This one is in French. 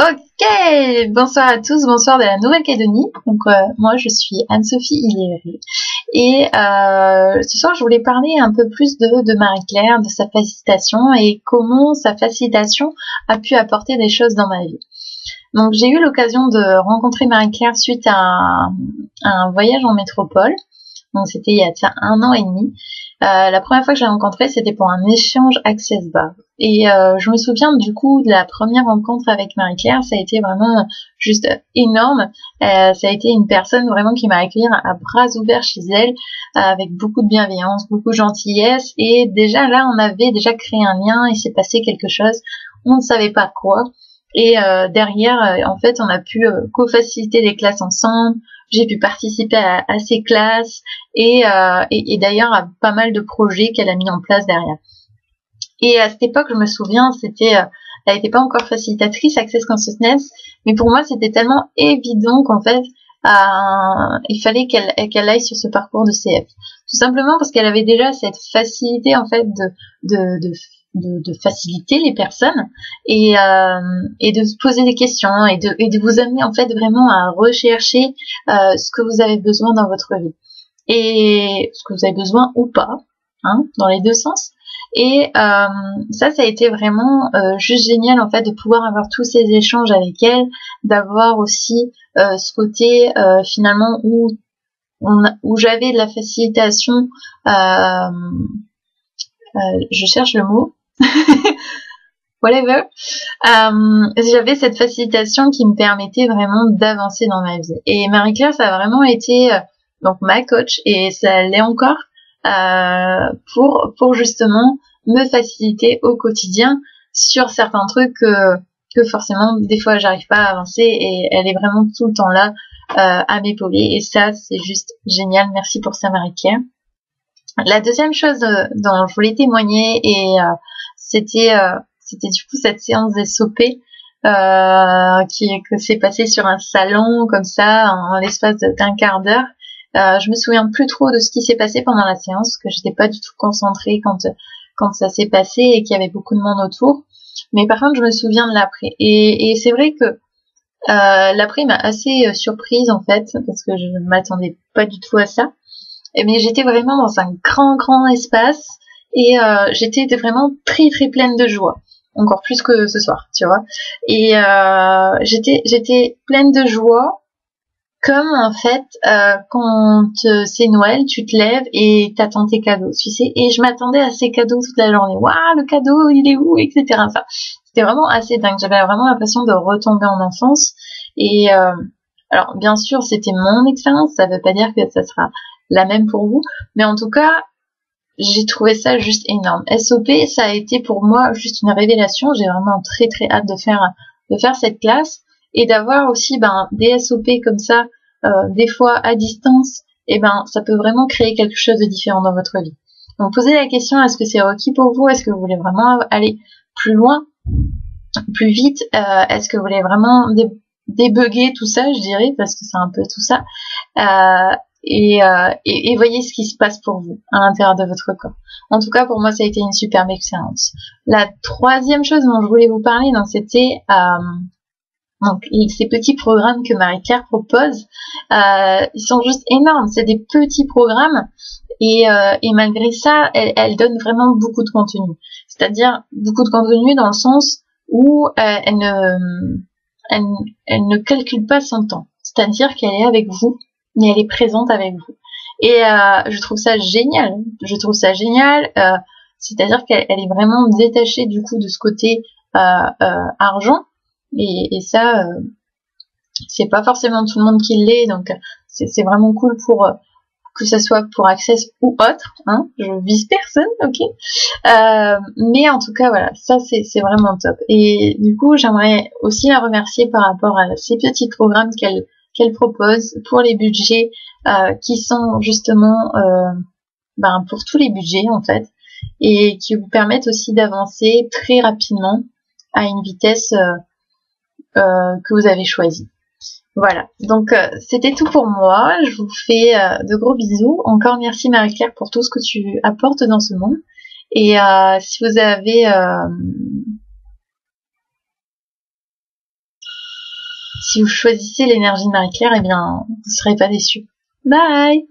Ok, bonsoir à tous, bonsoir de la Nouvelle-Calédonie. Donc moi je suis Anne-Sophie Hillier et ce soir je voulais parler un peu plus de Marie-Claire, de sa facilitation et comment sa facilitation a pu apporter des choses dans ma vie. Donc j'ai eu l'occasion de rencontrer Marie-Claire suite à un voyage en métropole. Donc c'était il y a de ça 1 an et demi. La première fois que je l'ai rencontrée, c'était pour un échange Access Bar. Et je me souviens du coup de la première rencontre avec Marie-Claire, ça a été vraiment juste énorme. Ça a été une personne vraiment qui m'a accueilli à bras ouverts chez elle, avec beaucoup de bienveillance, beaucoup de gentillesse. Et déjà là, on avait déjà créé un lien, il s'est passé quelque chose, on ne savait pas quoi. Et derrière, en fait, on a pu co-faciliter les classes ensemble. J'ai pu participer à ces classes et d'ailleurs à pas mal de projets qu'elle a mis en place derrière. Et à cette époque, je me souviens, elle n'était pas encore facilitatrice Access Consciousness, mais pour moi, c'était tellement évident qu'en fait, il fallait qu'elle aille sur ce parcours de CF. Tout simplement parce qu'elle avait déjà cette facilité en fait de faciliter les personnes et de se poser des questions et de vous amener en fait vraiment à rechercher ce que vous avez besoin dans votre vie et ce que vous avez besoin ou pas, hein, dans les deux sens. Et ça a été vraiment juste génial en fait de pouvoir avoir tous ces échanges avec elle, d'avoir aussi ce côté finalement où j'avais de la facilitation, je cherche le mot, whatever. J'avais cette facilitation qui me permettait vraiment d'avancer dans ma vie. Et Marie-Claire, ça a vraiment été donc ma coach et ça l'est encore pour justement me faciliter au quotidien sur certains trucs que forcément des fois j'arrive pas à avancer et elle est vraiment tout le temps là à m'épauler et ça c'est juste génial. Merci pour ça Marie-Claire. La deuxième chose dont je voulais témoigner et c'était du coup cette séance des SOP que s'est passée sur un salon comme ça en l'espace d'un quart d'heure. Je me souviens plus trop de ce qui s'est passé pendant la séance, que j'étais pas du tout concentrée quand ça s'est passé et qu'il y avait beaucoup de monde autour. Mais par contre, je me souviens de l'après. Et c'est vrai que l'après m'a assez surprise en fait, parce que je ne m'attendais pas du tout à ça. Mais j'étais vraiment dans un grand espace et j'étais vraiment très très pleine de joie. Encore plus que ce soir, tu vois. Et j'étais pleine de joie. Comme en fait, quand c'est Noël, tu te lèves et t'attends tes cadeaux, tu sais. Et je m'attendais à ces cadeaux toute la journée. Waouh, le cadeau, il est où, etc. Enfin, c'était vraiment assez dingue. J'avais vraiment l'impression de retomber en enfance. Et alors, bien sûr, c'était mon expérience. Ça veut pas dire que ça sera la même pour vous, mais en tout cas, j'ai trouvé ça juste énorme. SOP, ça a été pour moi juste une révélation. J'ai vraiment très très hâte de faire cette classe. Et d'avoir aussi des SOP comme ça, des fois à distance, et ça peut vraiment créer quelque chose de différent dans votre vie. Donc posez la question, est-ce que c'est requis pour vous? Est-ce que vous voulez vraiment aller plus loin, plus vite? Est-ce que vous voulez vraiment débugger tout ça, je dirais, parce que c'est un peu tout ça. Et voyez ce qui se passe pour vous à l'intérieur de votre corps. En tout cas, pour moi, ça a été une superbe expérience. La troisième chose dont je voulais vous parler, donc c'était donc ces petits programmes que Marie-Claire propose, ils sont juste énormes. C'est des petits programmes et malgré ça, elle donne vraiment beaucoup de contenu. C'est-à-dire beaucoup de contenu dans le sens où elle ne calcule pas son temps. C'est-à-dire qu'elle est avec vous, mais elle est présente avec vous. Et je trouve ça génial. C'est-à-dire qu'elle est vraiment détachée du coup de ce côté argent. Et ça, c'est pas forcément tout le monde qui l'est, donc c'est vraiment cool pour que ça soit pour Access ou autre, hein. Je vise personne, ok. Mais en tout cas, voilà, ça c'est vraiment top. Et du coup, j'aimerais aussi la remercier par rapport à ces petits programmes qu'elle propose pour les budgets qui sont justement pour tous les budgets en fait, et qui vous permettent aussi d'avancer très rapidement à une vitesse que vous avez choisi. Voilà, donc c'était tout pour moi. Je vous fais de gros bisous. Encore merci Marie-Claire pour tout ce que tu apportes dans ce monde. Et si vous avez si vous choisissez l'énergie de Marie-Claire, eh bien, vous ne serez pas déçus. Bye!